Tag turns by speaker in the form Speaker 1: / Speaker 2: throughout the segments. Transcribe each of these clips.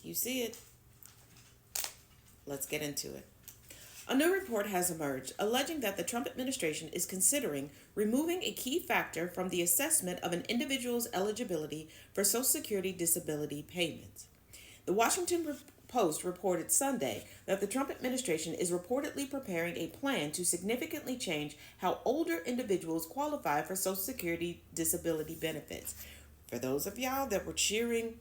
Speaker 1: You see it. Let's get into it. A new report has emerged alleging that the Trump administration is considering removing a key factor from the assessment of an individual's eligibility for Social Security disability payments. The Washington Post reported Sunday that the Trump administration is reportedly preparing a plan to significantly change how older individuals qualify for Social Security disability benefits. For those of y'all that were cheering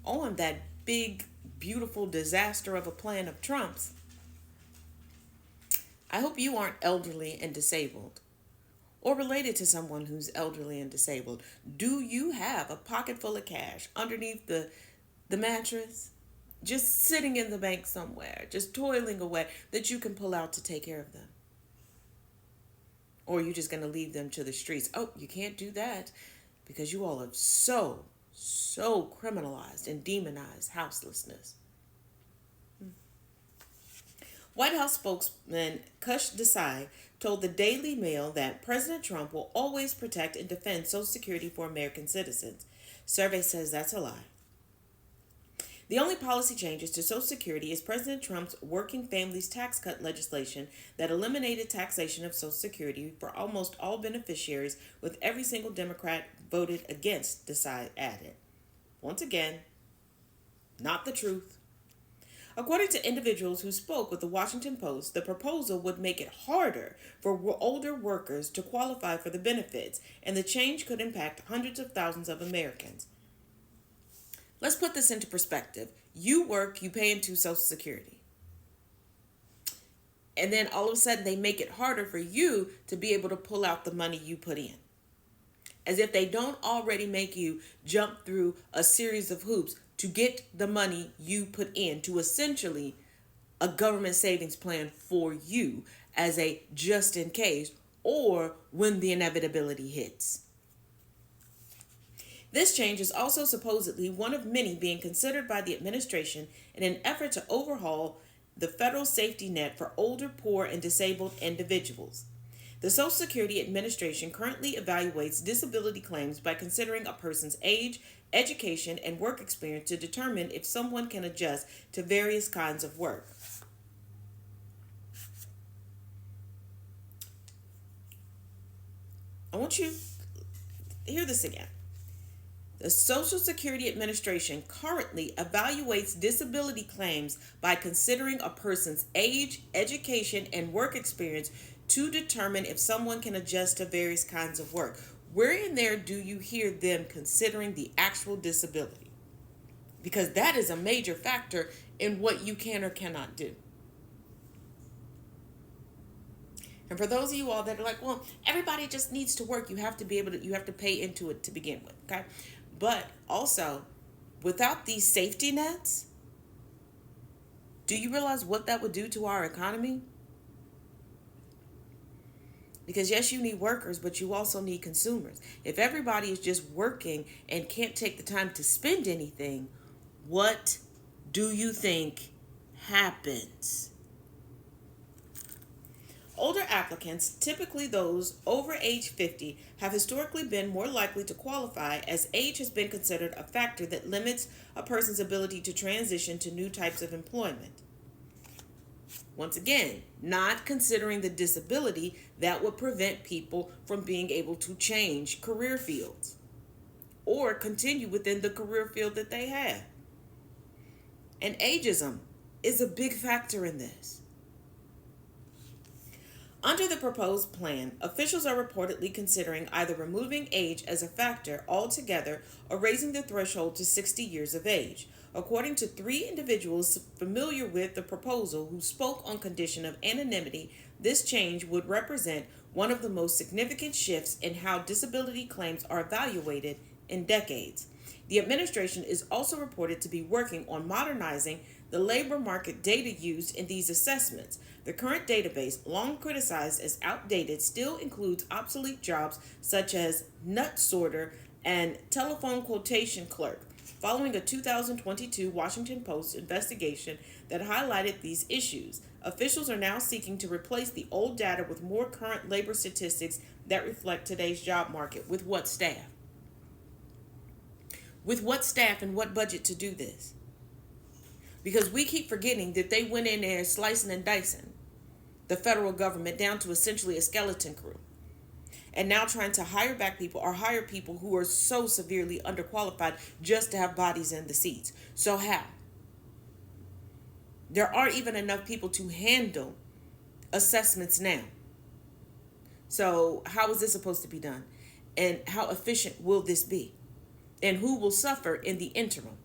Speaker 1: on that big, beautiful disaster of a plan of Trump's, I hope you aren't elderly and disabled or related to someone who's elderly and disabled. Do you have a pocket full of cash underneath the mattress? Just sitting in the bank somewhere, just toiling away that you can pull out to take care of them? Or are you just going to leave them to the streets? Oh, you can't do that because you all have so criminalized and demonized houselessness. White House spokesman Kush Desai told the Daily Mail that President Trump will always protect and defend Social Security for American citizens. Survey says that's a lie. The only policy changes to Social Security is President Trump's Working Families Tax Cut legislation that eliminated taxation of Social Security for almost all beneficiaries, with every single Democrat voted against, Desai added. Once again, not the truth. According to individuals who spoke with the Washington Post, the proposal would make it harder for older workers to qualify for the benefits, and the change could impact hundreds of thousands of Americans. Let's put this into perspective. You work, you pay into Social Security. And then all of a sudden they make it harder for you to be able to pull out the money you put in. As if they don't already make you jump through a series of hoops to get the money you put in to essentially a government savings plan for you as a just in case or when the inevitability hits. This change is also supposedly one of many being considered by the administration in an effort to overhaul the federal safety net for older, poor, and disabled individuals. The Social Security Administration currently evaluates disability claims by considering a person's age, education, and work experience to determine if someone can adjust to various kinds of work. I want you to hear this again. The Social Security Administration currently evaluates disability claims by considering a person's age, education, and work experience to determine if someone can adjust to various kinds of work. Where in there do you hear them considering the actual disability? Because that is a major factor in what you can or cannot do. And for those of you all that are like, well, everybody just needs to work. You have to be able to, you have to pay into it to begin with, okay? But also, without these safety nets, do you realize what that would do to our economy? Because yes, you need workers, but you also need consumers. If everybody is just working and can't take the time to spend anything, what do you think happens? Older applicants, typically those over age 50, have historically been more likely to qualify, as age has been considered a factor that limits a person's ability to transition to new types of employment. Once again, not considering the disability that would prevent people from being able to change career fields or continue within the career field that they have. And ageism is a big factor in this. Under the proposed plan, officials are reportedly considering either removing age as a factor altogether or raising the threshold to 60 years of age. According to 3 individuals familiar with the proposal who spoke on condition of anonymity, this change would represent one of the most significant shifts in how disability claims are evaluated in decades. The administration is also reported to be working on modernizing the labor market data used in these assessments. The current database, long criticized as outdated, still includes obsolete jobs such as nut sorter and telephone quotation clerk, following a 2022 Washington Post investigation that highlighted these issues. Officials are now seeking to replace the old data with more current labor statistics that reflect today's job market. With what staff? With what staff and what budget to do this? Because we keep forgetting that they went in there slicing and dicing the federal government down to essentially a skeleton crew. And now trying to hire back people or hire people who are so severely underqualified just to have bodies in the seats. So how? There aren't even enough people to handle assessments now. So how is this supposed to be done? And how efficient will this be? And who will suffer in the interim?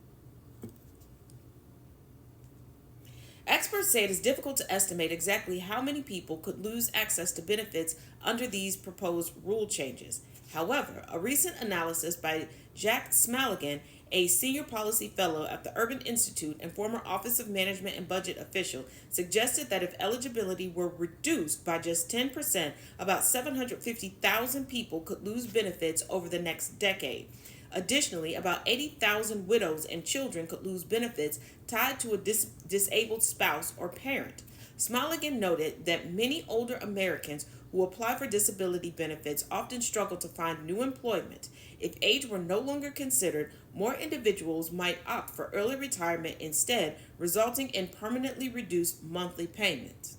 Speaker 1: Experts say it is difficult to estimate exactly how many people could lose access to benefits under these proposed rule changes. However, a recent analysis by Jack Smaligan, a senior policy fellow at the Urban Institute and former Office of Management and Budget official, suggested that if eligibility were reduced by just 10%, about 750,000 people could lose benefits over the next decade. Additionally, about 80,000 widows and children could lose benefits tied to a disabled spouse or parent. Smaligan noted that many older Americans who apply for disability benefits often struggle to find new employment. If age were no longer considered, more individuals might opt for early retirement instead, resulting in permanently reduced monthly payments.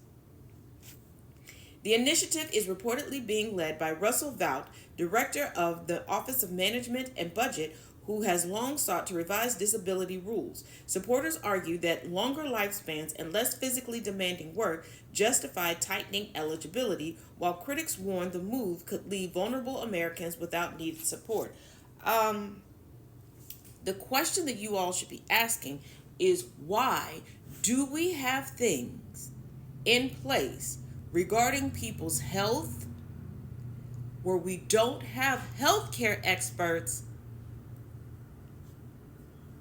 Speaker 1: The initiative is reportedly being led by Russell Vought, director of the Office of Management and Budget, who has long sought to revise disability rules. Supporters argue that longer lifespans and less physically demanding work justify tightening eligibility, while critics warn the move could leave vulnerable Americans without needed support. The question that you all should be asking is, why do we have things in place regarding people's health where we don't have healthcare experts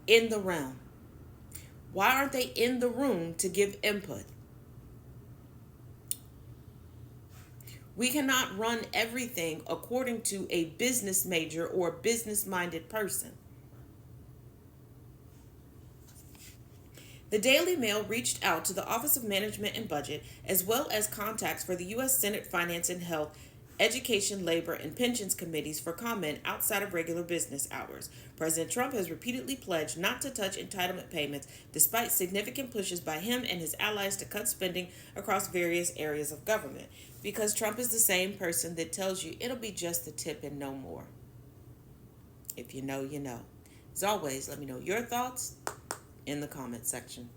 Speaker 1: in the realm? Why aren't they in the room to give input? We cannot run everything according to a business major or a business-minded person. The Daily Mail reached out to the Office of Management and Budget, as well as contacts for the U.S. Senate Finance and Health, Education, Labor, and Pensions committees for comment outside of regular business hours. President Trump has repeatedly pledged not to touch entitlement payments, despite significant pushes by him and his allies to cut spending across various areas of government. Because Trump is the same person that tells you it'll be just the tip and no more. If you know, you know. As always, let me know your thoughts in the comment section.